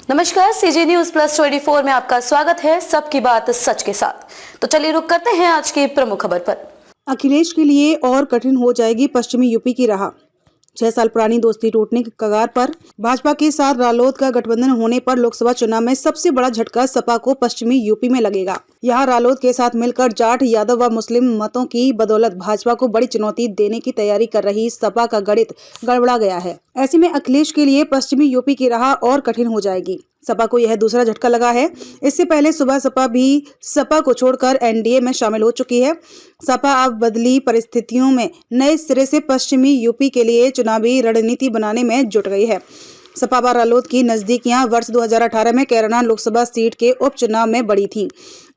नमस्कार, CG news plus 24 में आपका स्वागत है। सबकी बात सच के साथ। तो चलिए रुक करते हैं आज की प्रमुख खबर पर। अखिलेश के लिए और कठिन हो जाएगी पश्चिमी यूपी की राह। 6 साल पुरानी दोस्ती टूटने के कगार पर। भाजपा के साथ रालोद का गठबंधन होने पर लोकसभा चुनाव में सबसे बड़ा झटका सपा को पश्चिमी यूपी में लगेगा। यहाँ रालोद के साथ मिलकर जाट, यादव व मुस्लिम मतों की बदौलत भाजपा को बड़ी चुनौती देने की तैयारी कर रही सपा का गणित गड़बड़ा गया है। ऐसे में अखिलेश के लिए पश्चिमी यूपी की राह और कठिन हो जाएगी। सपा को यह दूसरा झटका लगा है। इससे पहले सुबह सपा भी सपा को छोड़कर एनडीए में शामिल हो चुकी है। सपा अब बदली परिस्थितियों में नए सिरे से पश्चिमी यूपी के लिए चुनावी रणनीति बनाने में जुट गई है। सपा व रालोद की नजदीकियां वर्ष 2018 में कैराना लोकसभा सीट के उपचुनाव में बढ़ी थी।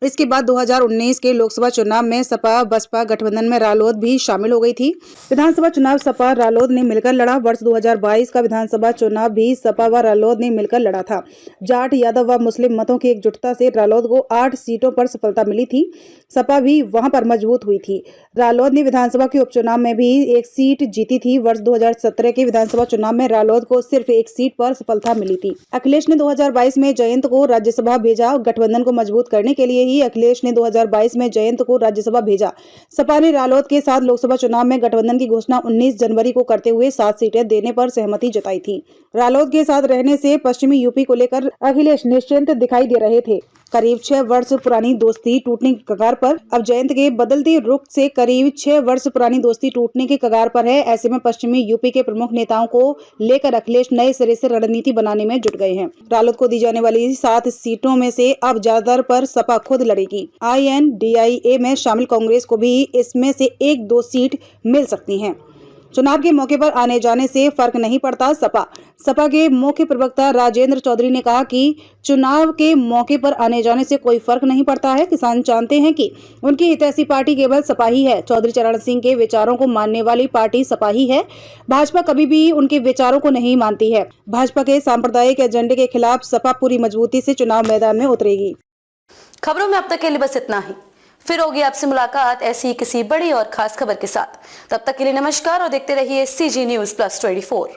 इसके बाद 2019 के लोकसभा चुनाव में सपा बसपा गठबंधन में रालोद भी शामिल हो गई थी। विधानसभा चुनाव सपा रालोद ने मिलकर लड़ा। वर्ष 2022 का विधानसभा चुनाव भी सपा व रालोद ने मिलकर लड़ा था। जाट, यादव व मुस्लिम मतों की एकजुटता से रालोद को 8 सीटों पर सफलता मिली थी। सपा भी वहां पर मजबूत हुई थी। रालोद ने विधानसभा के उपचुनाव में भी 1 सीट जीती थी। वर्ष 2017 के विधानसभा चुनाव में रालोद को सिर्फ 1 सीट पर सफलता मिली थी। अखिलेश ने 2022 में जयंत को राज्यसभा भेजा। गठबंधन को मजबूत करने के लिए ही अखिलेश ने 2022 में जयंत को राज्यसभा भेजा। सपा ने रालोद के साथ लोकसभा चुनाव में गठबंधन की घोषणा 19 जनवरी को करते हुए 7 सीटें देने पर सहमति जताई थी। रालोद के साथ रहने से पश्चिमी यूपी को लेकर अखिलेश निश्चिंत दिखाई दे रहे थे। करीब 6 वर्ष पुरानी दोस्ती टूटने की कगार पर। अब जयंत के बदलते रुख से करीब 6 वर्ष पुरानी दोस्ती टूटने के कगार पर है। ऐसे में पश्चिमी यूपी के प्रमुख नेताओं को लेकर अखिलेश नए सिरे से रणनीति बनाने में जुट गए हैं। रालोद को दी जाने वाली 7 सीटों में से अब ज्यादातर पर सपा खुद लड़ेगी। INDIA में शामिल कांग्रेस को भी इसमें से 1-2 सीट मिल सकती हैं। चुनाव के मौके पर आने जाने से फर्क नहीं पड़ता। सपा के मुख्य प्रवक्ता राजेंद्र चौधरी ने कहा कि चुनाव के मौके पर आने जाने से कोई फर्क नहीं पड़ता है। किसान जानते हैं कि उनकी हितैषी पार्टी केवल सपा ही है। चौधरी चरण सिंह के विचारों को मानने वाली पार्टी सपा ही है। भाजपा कभी भी उनके विचारों को नहीं मानती है। भाजपा के सांप्रदायिक एजेंडे के खिलाफ सपा पूरी मजबूती से चुनाव मैदान में उतरेगी। खबरों में अब तक के लिए बस इतना ही। फिर होगी आपसे मुलाकात ऐसी किसी बड़ी और खास खबर के साथ। तब तक के लिए नमस्कार और देखते रहिए CG न्यूज प्लस 24।